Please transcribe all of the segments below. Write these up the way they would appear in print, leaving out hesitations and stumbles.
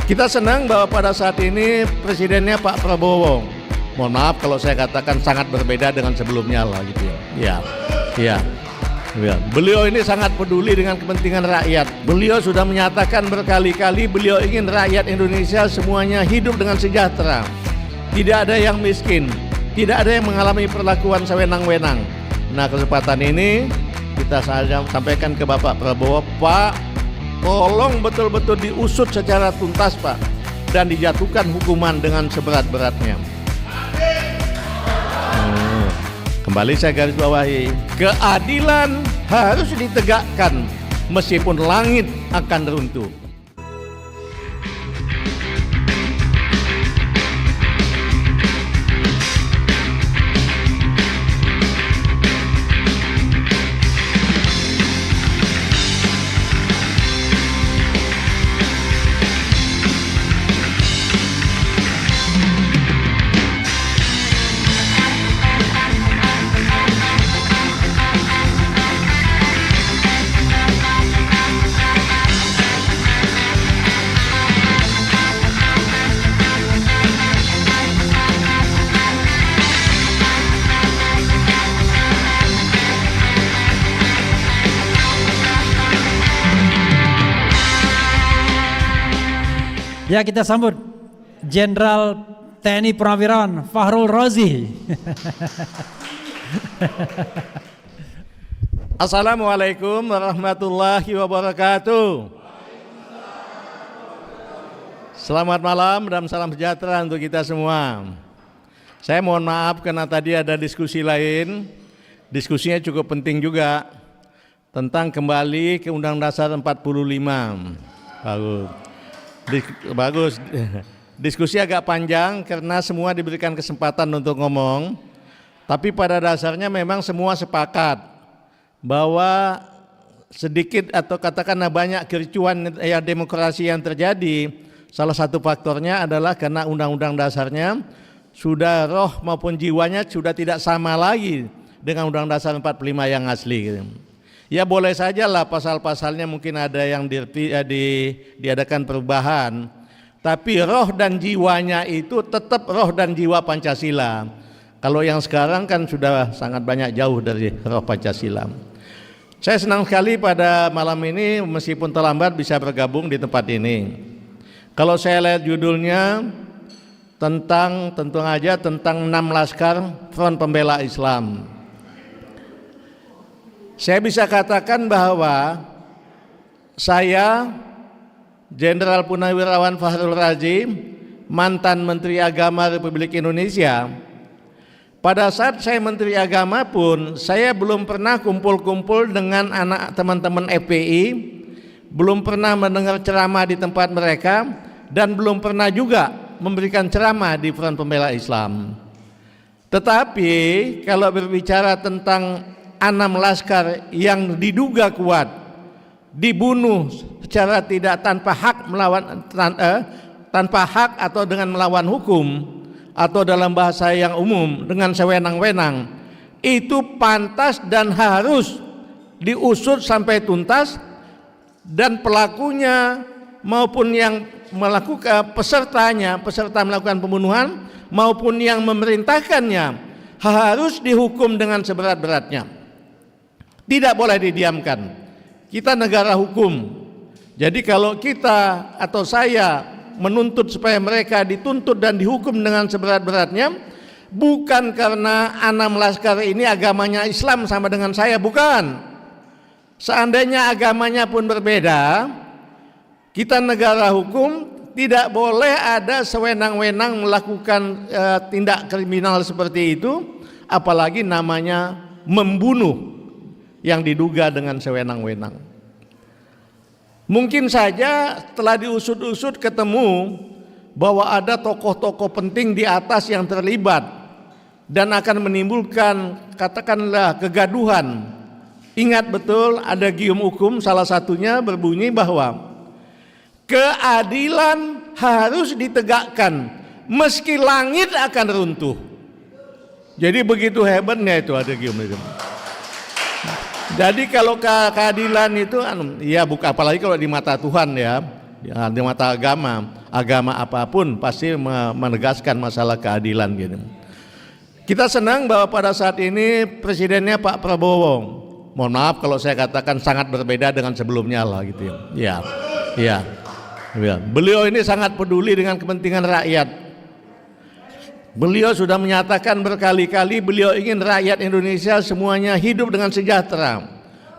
Kita senang bahwa pada saat ini presidennya Pak Prabowo, mohon maaf kalau saya katakan sangat berbeda dengan sebelumnya lah gitu ya. Ya. Beliau ini sangat peduli dengan kepentingan rakyat. Beliau sudah menyatakan berkali-kali beliau ingin rakyat Indonesia semuanya hidup dengan sejahtera. Tidak ada yang miskin, tidak ada yang mengalami perlakuan sewenang-wenang. Nah, kesempatan ini kita sampaikan ke Bapak Prabowo, Pak, tolong betul-betul diusut secara tuntas, Pak, dan dijatuhkan hukuman dengan seberat-beratnya. Kembali saya garis bawahi, keadilan harus ditegakkan meskipun langit akan runtuh. Ya, kita sambut Jenderal TNI Purnawirawan Fakhrul Razi. Assalamualaikum warahmatullahi wabarakatuh. Selamat malam dan salam sejahtera untuk kita semua. Saya mohon maaf karena tadi ada diskusi lain. Diskusinya cukup penting juga tentang kembali ke Undang-Undang Dasar 45. Bagus. Diskusi agak panjang karena semua diberikan kesempatan untuk ngomong. Tapi pada dasarnya memang semua sepakat bahwa sedikit atau katakanlah banyak kericuan demokrasi yang terjadi, salah satu faktornya adalah karena undang-undang dasarnya sudah roh maupun jiwanya sudah tidak sama lagi dengan Undang-Undang Dasar 45 yang asli. Ya boleh saja lah pasal-pasalnya mungkin ada yang diadakan perubahan, tapi roh dan jiwanya itu tetap roh dan jiwa Pancasila. Kalau yang sekarang kan sudah sangat banyak jauh dari roh Pancasila. Saya senang sekali pada malam ini meskipun terlambat bisa bergabung di tempat ini. Kalau saya lihat judulnya tentu saja tentang 6 laskar Front Pembela Islam. Saya bisa katakan bahwa saya, Jenderal Purnawirawan Fakhrul Razi, mantan Menteri Agama Republik Indonesia, pada saat saya Menteri Agama pun saya belum pernah kumpul-kumpul dengan anak teman-teman FPI, belum pernah mendengar ceramah di tempat mereka, dan belum pernah juga memberikan ceramah di Front Pembela Islam. Tetapi kalau berbicara tentang 6 laskar yang diduga kuat dibunuh secara tidak tanpa hak atau dengan melawan hukum atau dalam bahasa yang umum dengan sewenang-wenang, itu pantas dan harus diusut sampai tuntas, dan pelakunya maupun yang melakukan peserta melakukan pembunuhan maupun yang memerintahkannya harus dihukum dengan seberat-beratnya. Tidak boleh didiamkan. Kita negara hukum. Jadi kalau kita atau saya menuntut supaya mereka dituntut dan dihukum dengan seberat-beratnya, bukan karena 6 laskar ini agamanya Islam sama dengan saya, bukan. Seandainya agamanya pun berbeda, kita negara hukum, tidak boleh ada sewenang-wenang melakukan tindak kriminal seperti itu, apalagi namanya membunuh yang diduga dengan sewenang-wenang. Mungkin saja setelah diusut-usut ketemu bahwa ada tokoh-tokoh penting di atas yang terlibat dan akan menimbulkan katakanlah kegaduhan. Ingat betul ada gium hukum, salah satunya berbunyi bahwa keadilan harus ditegakkan meski langit akan runtuh. Jadi begitu hebatnya itu ada gium itu. Jadi kalau keadilan itu ya bukan, apalagi kalau di mata Tuhan ya. Ya, di mata agama apapun pasti menegaskan masalah keadilan gitu. Kita senang bahwa pada saat ini presidennya Pak Prabowo. Mohon maaf kalau saya katakan sangat berbeda dengan sebelumnya lah gitu ya. Ya. Beliau ini sangat peduli dengan kepentingan rakyat. Beliau sudah menyatakan berkali-kali beliau ingin rakyat Indonesia semuanya hidup dengan sejahtera.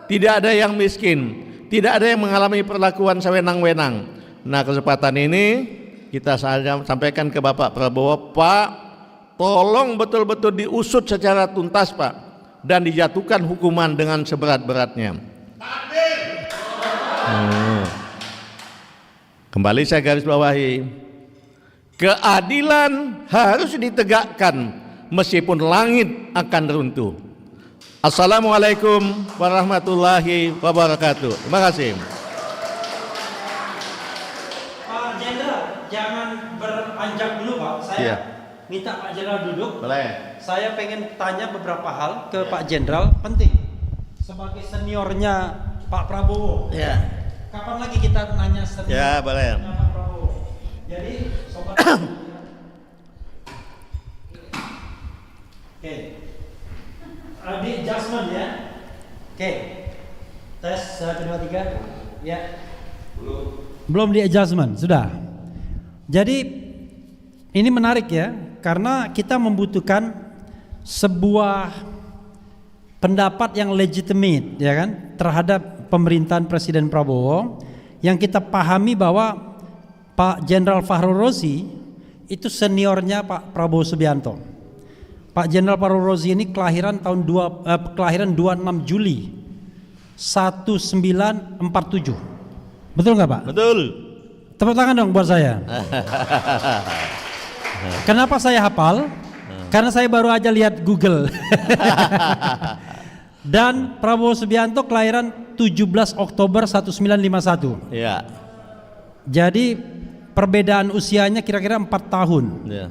Tidak ada yang miskin, tidak ada yang mengalami perlakuan sewenang-wenang. Nah, kesempatan ini kita sampaikan ke Bapak Prabowo, Pak, tolong betul-betul diusut secara tuntas, Pak, dan dijatuhkan hukuman dengan seberat-beratnya. Kembali saya garis bawahi, keadilan harus ditegakkan meskipun langit akan runtuh. Assalamualaikum warahmatullahi wabarakatuh. Terima kasih. Pak Jenderal, jangan beranjak dulu Pak. Saya minta Pak Jenderal duduk. Boleh. Saya pengen tanya beberapa hal ke Pak Jenderal, penting. Sebagai seniornya Pak Prabowo. Ya. Kapan lagi kita nanya senior? Ya, boleh. Pak Prabowo. Jadi sobat. Oke. Di adjustment ya. Oke. Tes 1 2 3. Ya. Belum di adjustment, sudah. Jadi ini menarik ya, karena kita membutuhkan sebuah pendapat yang legitimate ya kan terhadap pemerintahan Presiden Prabowo, yang kita pahami bahwa Pak Jenderal Fahrul Razi itu seniornya Pak Prabowo Subianto. Pak Jenderal Fahrul Razi ini kelahiran 26 Juli 1947. Betul nggak Pak? Betul. Tepuk tangan dong buat saya. Kenapa saya hafal? Karena saya baru aja lihat Google. Dan Prabowo Subianto kelahiran 17 Oktober 1951. Ya. Jadi perbedaan usianya kira-kira 4 tahun. Ya.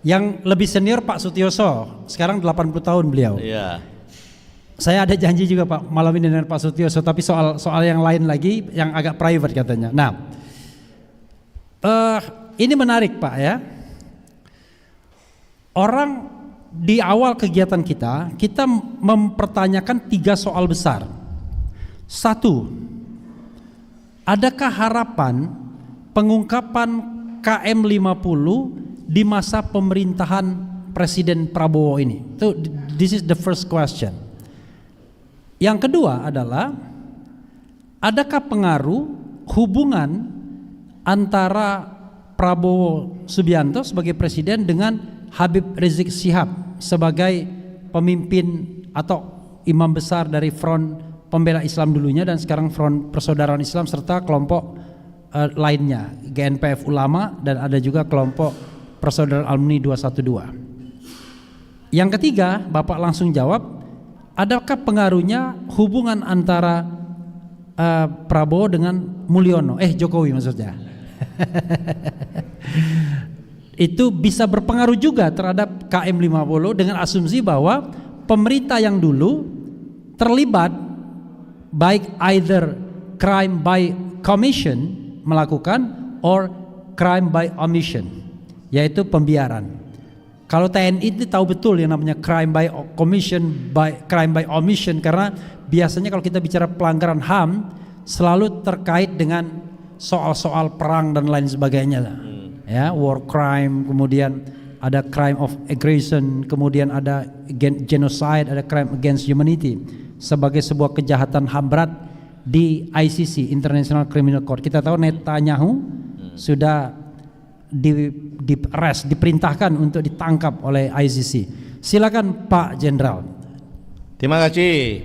Yang lebih senior Pak Sutioso, sekarang 80 tahun beliau. Ya. Saya ada janji juga Pak malam ini dengan Pak Sutioso, tapi soal yang lain lagi yang agak private katanya. Nah, ini menarik Pak ya. Orang di awal kegiatan kita mempertanyakan 3 soal besar. 1, adakah harapan pengungkapan KM50 di masa pemerintahan Presiden Prabowo ini? This is the first question. Yang kedua adalah, adakah pengaruh hubungan antara Prabowo Subianto sebagai presiden dengan Habib Rizik Syihab sebagai pemimpin atau imam besar dari Front Pembela Islam dulunya dan sekarang Front Persaudaraan Islam serta kelompok lainnya, GNPF Ulama, dan ada juga kelompok Persaudaraan Alumni 212. Yang ketiga, Bapak langsung jawab, adakah pengaruhnya hubungan antara Prabowo dengan Mulyono, Jokowi maksudnya. Itu bisa berpengaruh juga terhadap KM50 dengan asumsi bahwa pemerintah yang dulu terlibat baik either crime by commission melakukan or crime by omission, yaitu pembiaran. Kalau TNI itu tahu betul yang namanya crime by commission, crime by omission, karena biasanya kalau kita bicara pelanggaran HAM selalu terkait dengan soal-soal perang dan lain sebagainya. Ya, war crime, kemudian ada crime of aggression, kemudian ada genocide, ada crime against humanity sebagai sebuah kejahatan HAM berat di ICC, International Criminal Court. Kita tahu Netanyahu sudah diperintahkan untuk ditangkap oleh ICC. Silakan Pak Jenderal. Terima kasih.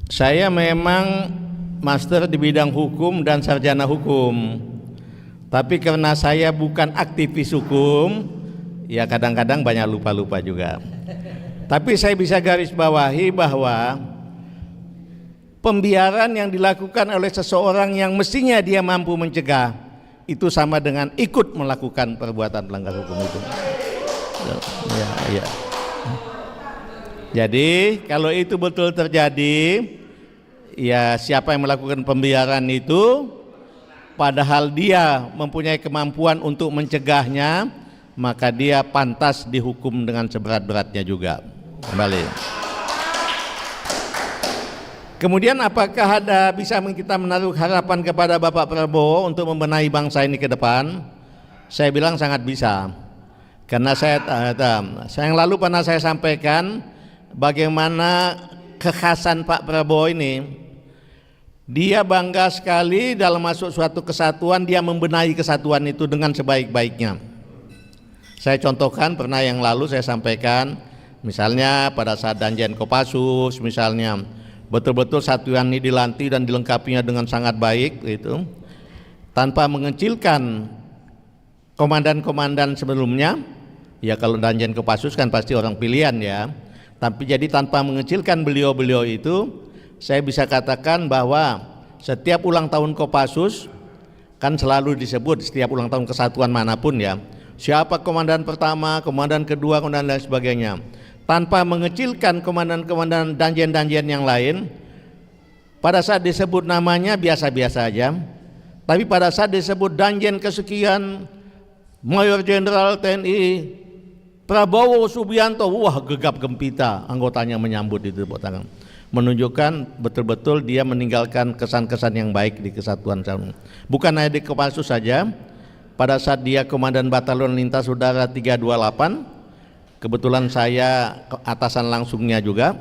Saya memang master di bidang hukum dan sarjana hukum. Tapi karena saya bukan aktivis hukum, ya kadang-kadang banyak lupa-lupa juga. Tapi saya bisa garis bawahi bahwa pembiaran yang dilakukan oleh seseorang yang mestinya dia mampu mencegah itu sama dengan ikut melakukan perbuatan pelanggar hukum itu. Ya. Jadi kalau itu betul terjadi, ya siapa yang melakukan pembiaran itu padahal dia mempunyai kemampuan untuk mencegahnya, maka dia pantas dihukum dengan seberat-beratnya juga. Kembali. Kemudian apakah bisa kita menaruh harapan kepada Bapak Prabowo untuk membenahi bangsa ini ke depan? Saya bilang sangat bisa. Karena saya yang lalu pernah saya sampaikan bagaimana kekhasan Pak Prabowo ini. Dia bangga sekali dalam masuk suatu kesatuan, dia membenahi kesatuan itu dengan sebaik-baiknya. Saya contohkan, pernah yang lalu saya sampaikan, misalnya pada saat Danjen Kopassus, misalnya betul-betul satuan ini dilantik dan dilengkapinya dengan sangat baik, gitu, tanpa mengecilkan komandan-komandan sebelumnya. Ya kalau Danjen Kopassus kan pasti orang pilihan ya, tapi jadi tanpa mengecilkan beliau-beliau itu, saya bisa katakan bahwa setiap ulang tahun Kopassus kan selalu disebut setiap ulang tahun kesatuan manapun ya, siapa komandan pertama, komandan kedua, komandan dan sebagainya, tanpa mengecilkan komandan-komandan danjen-danjen yang lain. Pada saat disebut namanya biasa-biasa aja, tapi pada saat disebut danjen kesekian, Mayor Jenderal TNI Prabowo Subianto, wah gegap gempita anggotanya menyambut itu, tepuk tangan, menunjukkan betul-betul dia meninggalkan kesan-kesan yang baik di kesatuan. Bukan hanya di Kopassus saja, pada saat dia Komandan Batalion Lintas Udara 328, kebetulan saya atasan langsungnya juga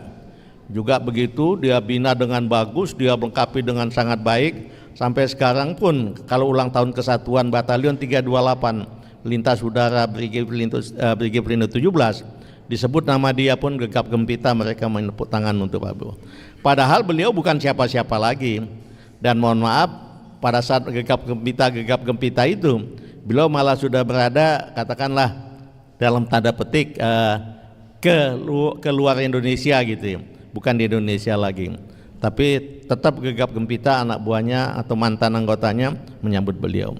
begitu, dia bina dengan bagus, dia lengkapi dengan sangat baik. Sampai sekarang pun kalau ulang tahun kesatuan Batalion 328 Lintas Udara Brigif Pelindung 17 disebut nama dia pun gegap gempita, mereka menepuk tangan untuk Pak Prabowo. Padahal beliau bukan siapa-siapa lagi. Dan mohon maaf, pada saat gegap gempita itu, beliau malah sudah berada, katakanlah dalam tanda petik ke luar Indonesia gitu ya. Bukan di Indonesia lagi. Tapi tetap gegap gempita anak buahnya atau mantan anggotanya menyambut beliau.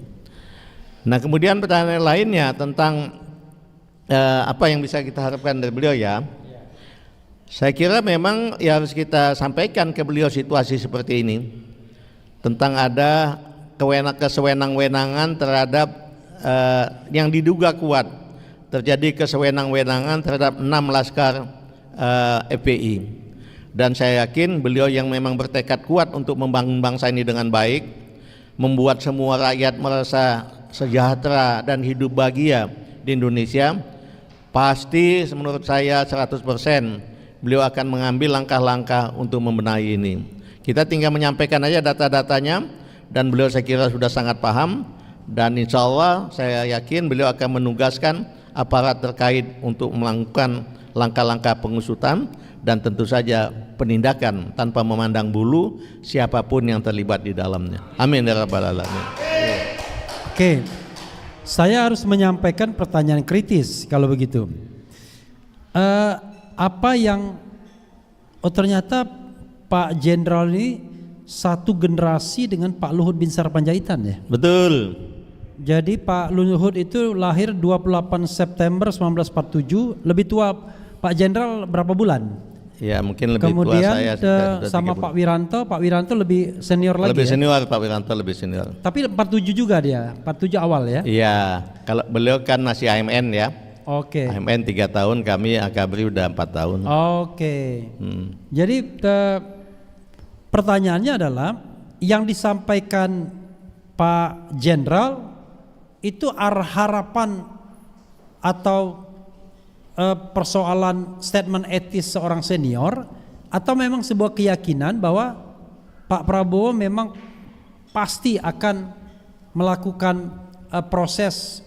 Nah, kemudian pertanyaan lainnya tentang apa yang bisa kita harapkan dari beliau ya. Saya kira memang ya harus kita sampaikan ke beliau situasi seperti ini, tentang ada kesewenang-wenangan terhadap yang diduga kuat terjadi kesewenang-wenangan terhadap 6 laskar FPI, dan saya yakin beliau yang memang bertekad kuat untuk membangun bangsa ini dengan baik, membuat semua rakyat merasa sejahtera dan hidup bahagia di Indonesia. Pasti menurut saya 100% beliau akan mengambil langkah-langkah untuk membenahi ini. Kita tinggal menyampaikan aja data-datanya, dan beliau saya kira sudah sangat paham, dan insya Allah saya yakin beliau akan menugaskan aparat terkait untuk melakukan langkah-langkah pengusutan dan tentu saja penindakan tanpa memandang bulu siapapun yang terlibat di dalamnya. Amin ya rabbal alamin. Oke. Saya harus menyampaikan pertanyaan kritis kalau begitu. Apa yang ternyata Pak Jenderal ini satu generasi dengan Pak Luhut bin Sarpanjaitan ya? Betul. Jadi Pak Luhut itu lahir 28 September 1947, lebih tua Pak Jenderal berapa bulan? Ya mungkin lebih kemudian tua saya. Kemudian sama Pak Wiranto lebih senior lagi. Lebih ya? senior, Pak Wiranto lebih senior. Tapi 47 juga dia, 47 awal ya? Iya, kalau beliau kan masih AMN ya. Oke. AMN 3 tahun, kami Akabri udah 4 tahun. Oke. Jadi pertanyaannya adalah yang disampaikan Pak Jenderal itu harapan atau persoalan statement etis seorang senior, atau memang sebuah keyakinan bahwa Pak Prabowo memang pasti akan melakukan proses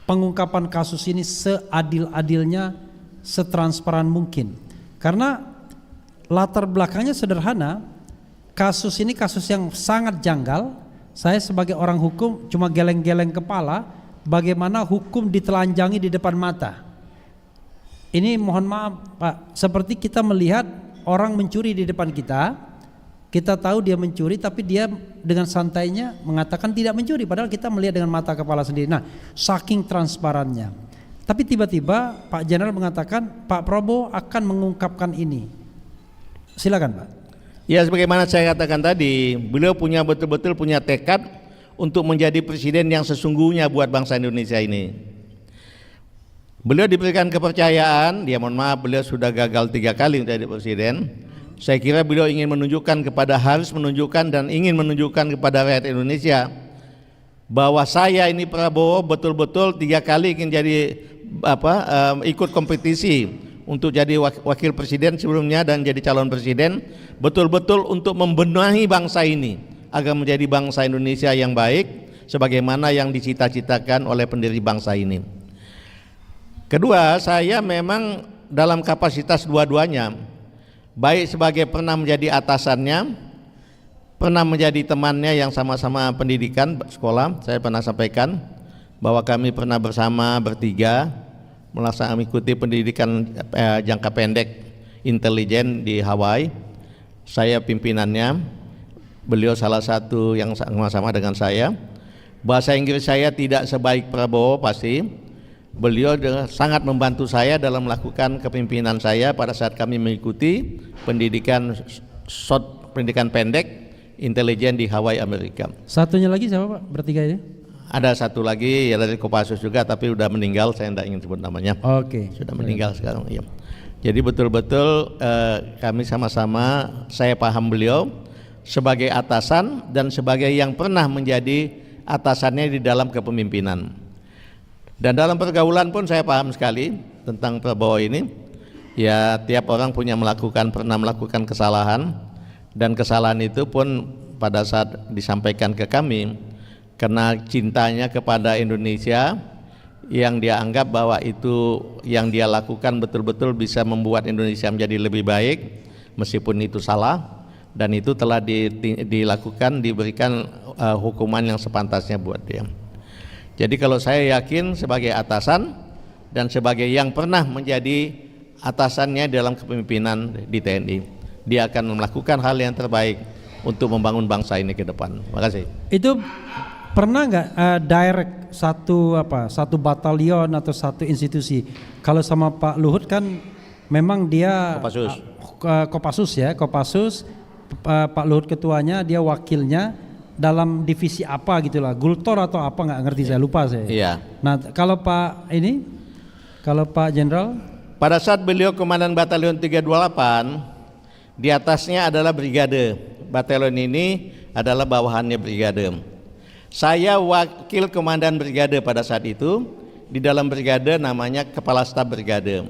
pengungkapan kasus ini seadil-adilnya, setransparan mungkin. Karena latar belakangnya sederhana, kasus ini kasus yang sangat janggal. Saya sebagai orang hukum cuma geleng-geleng kepala bagaimana hukum ditelanjangi di depan mata. Ini mohon maaf Pak, seperti kita melihat orang mencuri di depan kita, kita tahu dia mencuri tapi dia dengan santainya mengatakan tidak mencuri, padahal kita melihat dengan mata kepala sendiri. Nah, saking transparannya. Tapi tiba-tiba Pak Jenderal mengatakan Pak Prabowo akan mengungkapkan ini. Silakan Pak. Ya sebagaimana saya katakan tadi, beliau betul-betul punya tekad untuk menjadi presiden yang sesungguhnya buat bangsa Indonesia ini. Beliau diberikan kepercayaan, ya mohon maaf beliau sudah gagal 3 kali menjadi presiden. Saya kira beliau ingin menunjukkan harus menunjukkan dan ingin menunjukkan kepada rakyat Indonesia bahwa saya ini Prabowo betul-betul 3 kali ingin jadi ikut kompetisi untuk jadi wakil presiden sebelumnya dan jadi calon presiden, betul-betul untuk membenahi bangsa ini agar menjadi bangsa Indonesia yang baik sebagaimana yang dicita-citakan oleh pendiri bangsa ini. Kedua, saya memang dalam kapasitas dua-duanya, baik sebagai pernah menjadi atasannya, pernah menjadi temannya yang sama-sama pendidikan sekolah. Saya pernah sampaikan bahwa kami pernah bersama bertiga mengikuti pendidikan jangka pendek intelijen di Hawaii. Saya pimpinannya, beliau salah satu yang sama-sama dengan saya. Bahasa Inggris saya tidak sebaik Prabowo pasti. Beliau sangat membantu saya dalam melakukan kepemimpinan saya pada saat kami mengikuti pendidikan pendek intelijen di Hawaii, Amerika. Satunya lagi siapa Pak? Bertiga ini? Ada satu lagi ya dari Kopassus juga, tapi udah meninggal, saya tidak ingin sebut namanya. Oke. Sudah meninggal sekarang. Ya. Jadi betul-betul kami sama-sama, saya paham beliau sebagai atasan dan sebagai yang pernah menjadi atasannya di dalam kepemimpinan. Dan dalam pergaulan pun saya paham sekali tentang Prabowo ini. Ya tiap orang pernah melakukan kesalahan, dan kesalahan itu pun pada saat disampaikan ke kami karena cintanya kepada Indonesia, yang dia anggap bahwa itu yang dia lakukan betul-betul bisa membuat Indonesia menjadi lebih baik meskipun itu salah, dan itu telah diberikan hukuman yang sepantasnya buat dia. Jadi kalau saya yakin sebagai atasan dan sebagai yang pernah menjadi atasannya dalam kepemimpinan di TNI, dia akan melakukan hal yang terbaik untuk membangun bangsa ini ke depan. Terima kasih. Itu pernah nggak direct satu batalion atau satu institusi? Kalau sama Pak Luhut kan memang dia Kopassus, Pak Luhut ketuanya, dia wakilnya dalam divisi apa gitulah, Gultor atau apa nggak ngerti, saya lupa saya. Iya. Nah kalau Pak Jenderal, pada saat beliau komandan batalion 328, di atasnya adalah brigade. Batalion ini adalah bawahannya brigade. Saya wakil komandan brigade pada saat itu. Di dalam brigade namanya kepala staf brigade.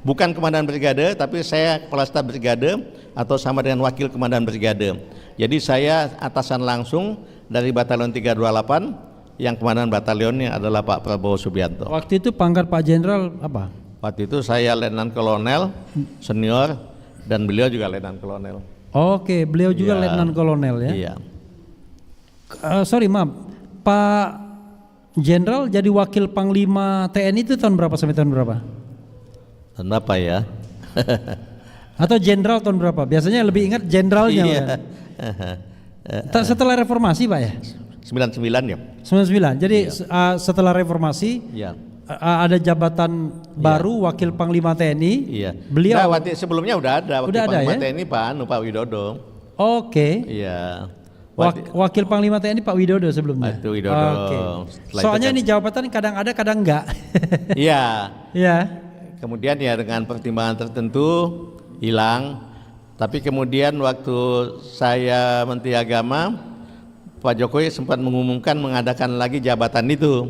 Bukan komandan brigade, tapi saya kepala staf brigade atau sama dengan wakil komandan brigade. Jadi saya atasan langsung dari batalion 328, yang komandan batalionnya adalah Pak Prabowo Subianto. Waktu itu pangkat Pak Jenderal apa? Waktu itu saya Letnan Kolonel senior dan beliau juga Letnan Kolonel. Oke, beliau juga Ya. Letnan Kolonel ya. Iya. Sorry maaf, Pak Jenderal jadi wakil Panglima TNI itu tahun berapa sampai tahun berapa? Dan apa ya? Atau Jenderal tahun berapa? Biasanya lebih ingat Jenderalnya. Iya. Setelah reformasi Pak ya? 99 ya. 99. Jadi setelah reformasi Iya. Ada jabatan baru wakil Panglima TNI. Iya. Beliau sebelumnya udah ada wakil Panglima TNI Pak Widodo. Oke. Iya. Wakil Panglima TNI Pak Widodo sebelumnya. Itu Widodo. Oke. Soalnya ini jabatan kadang ada kadang enggak. Iya. Iya. Kemudian ya dengan pertimbangan tertentu hilang. Tapi kemudian waktu saya Menteri Agama, Pak Jokowi sempat mengumumkan mengadakan lagi jabatan itu.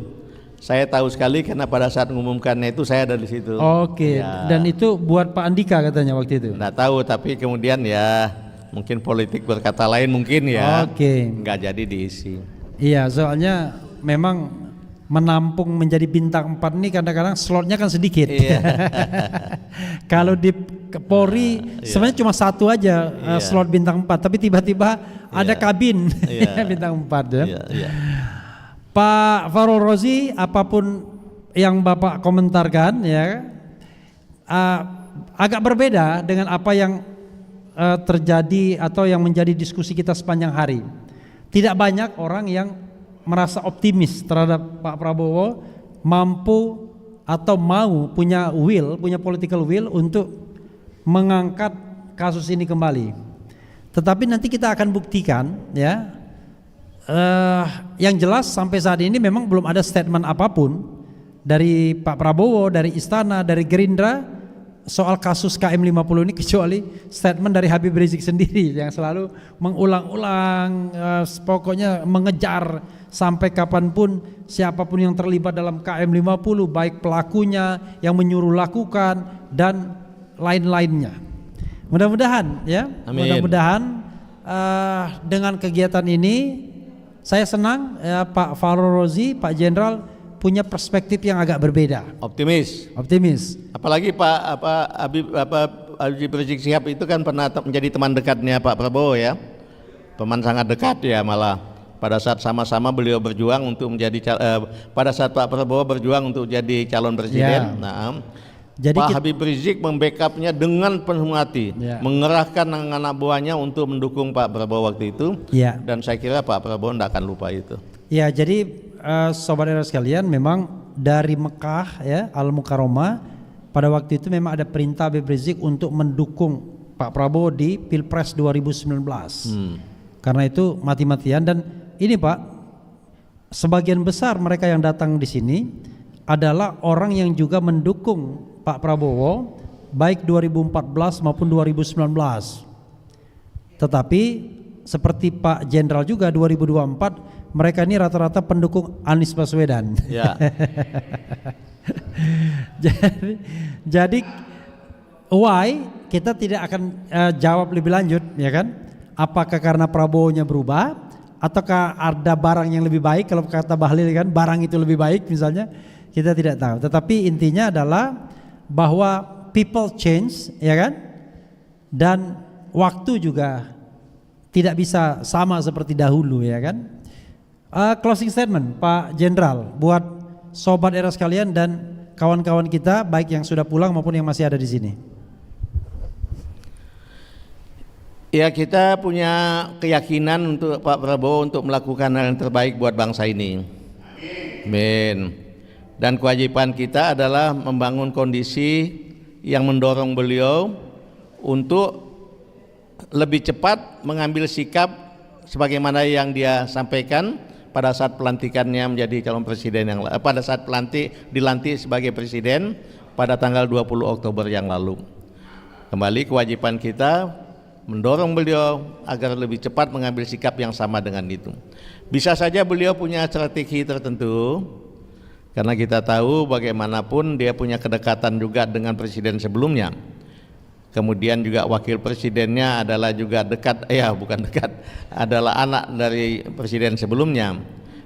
Saya tahu sekali karena pada saat mengumumkannya itu saya ada di situ. Oke. Ya. Dan itu buat Pak Andika katanya waktu itu. Nggak tahu, tapi kemudian ya mungkin politik berkata lain mungkin ya. Oke. Nggak jadi diisi. Iya, soalnya memang menampung menjadi bintang 4 ini kadang-kadang slotnya kan sedikit. Iya. Kalau di Polri sebenarnya cuma satu aja slot bintang 4, tapi tiba-tiba ada kabin bintang 4 ya. Iya. Pak Farul Rozi, apapun yang Bapak komentarkan ya, agak berbeda dengan apa yang terjadi atau yang menjadi diskusi kita sepanjang hari. Tidak banyak orang yang merasa optimis terhadap Pak Prabowo mampu atau mau punya political will untuk mengangkat kasus ini kembali. Tetapi nanti kita akan buktikan ya, Yang jelas sampai saat ini memang belum ada statement apapun dari Pak Prabowo, dari Istana, dari Gerindra soal kasus KM50 ini, kecuali statement dari Habib Rizik sendiri yang selalu mengulang-ulang, pokoknya mengejar sampai kapanpun siapapun yang terlibat dalam KM50, baik pelakunya, yang menyuruh lakukan dan lain-lainnya. Mudah-mudahan ya, Amin. mudah-mudahan dengan kegiatan ini saya senang ya, Pak Fahru Rozi, Pak Jenderal punya perspektif yang agak berbeda. Optimis. Apalagi Habib Rizik Syihab itu kan pernah menjadi teman dekatnya Pak Prabowo ya. Teman sangat dekat ya, malah pada saat sama-sama beliau berjuang untuk menjadi pada saat Pak Prabowo berjuang untuk jadi calon presiden. Ya. Nah, Jadi Pak Habib Rizik membackupnya dengan penuh hati, ya, mengerahkan anak buahnya untuk mendukung Pak Prabowo waktu itu. Ya. Dan saya kira Pak Prabowo tidak akan lupa itu. Ya, jadi sobat era sekalian, memang dari Mekah ya, Al Mukarramah, pada waktu itu memang ada perintah Habib Rizik untuk mendukung Pak Prabowo di Pilpres 2019. Karena itu mati-matian. Dan ini Pak, sebagian besar mereka yang datang di sini adalah orang yang juga mendukung Pak Prabowo baik 2014 maupun 2019. Tetapi seperti Pak Jenderal juga 2024, mereka ini rata-rata pendukung Anies Baswedan. Ya. jadi why kita tidak akan jawab lebih lanjut, ya kan? Apakah karena Prabowo-nya berubah, ataukah ada barang yang lebih baik? Kalau kata Bahlil kan, barang itu lebih baik misalnya, kita tidak tahu. Tetapi intinya adalah bahwa people change, ya kan? Dan waktu juga tidak bisa sama seperti dahulu, ya kan? Closing statement Pak Jenderal buat sobat era sekalian dan kawan-kawan kita, baik yang sudah pulang maupun yang masih ada di sini. Ya, kita punya keyakinan untuk Pak Prabowo untuk melakukan hal yang terbaik buat bangsa ini. Amin. Dan kewajiban kita adalah membangun kondisi yang mendorong beliau untuk lebih cepat mengambil sikap sebagaimana yang dia sampaikan pada saat pelantikannya menjadi calon presiden pada saat dilantik sebagai presiden pada tanggal 20 Oktober yang lalu. Kembali kewajiban kita mendorong beliau agar lebih cepat mengambil sikap yang sama dengan itu. Bisa saja beliau punya strategi tertentu, karena kita tahu bagaimanapun dia punya kedekatan juga dengan presiden sebelumnya. Kemudian juga wakil presidennya adalah juga adalah anak dari presiden sebelumnya.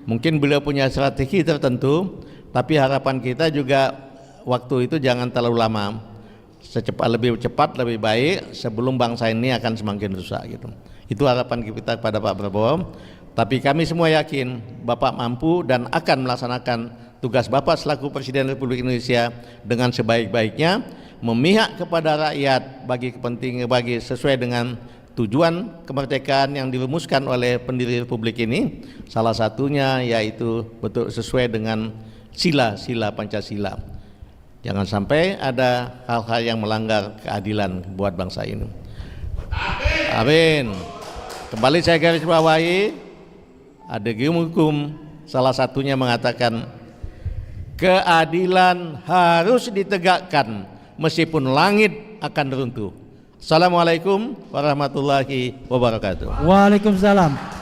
Mungkin beliau punya strategi tertentu, tapi harapan kita juga waktu itu jangan terlalu lama. Lebih cepat, lebih baik sebelum bangsa ini akan semakin rusak gitu. Itu harapan kita pada Pak Prabowo. Tapi kami semua yakin Bapak mampu dan akan melaksanakan tugas Bapak selaku Presiden Republik Indonesia dengan sebaik-baiknya, memihak kepada rakyat bagi sesuai dengan tujuan kemerdekaan yang dirumuskan oleh pendiri Republik ini. Salah satunya yaitu betul sesuai dengan sila-sila Pancasila. Jangan sampai ada hal-hal yang melanggar keadilan buat bangsa ini. Amin. Kembali saya garis bawahi, ada hukum salah satunya mengatakan keadilan harus ditegakkan meskipun langit akan runtuh. Assalamualaikum warahmatullahi wabarakatuh. Waalaikumsalam.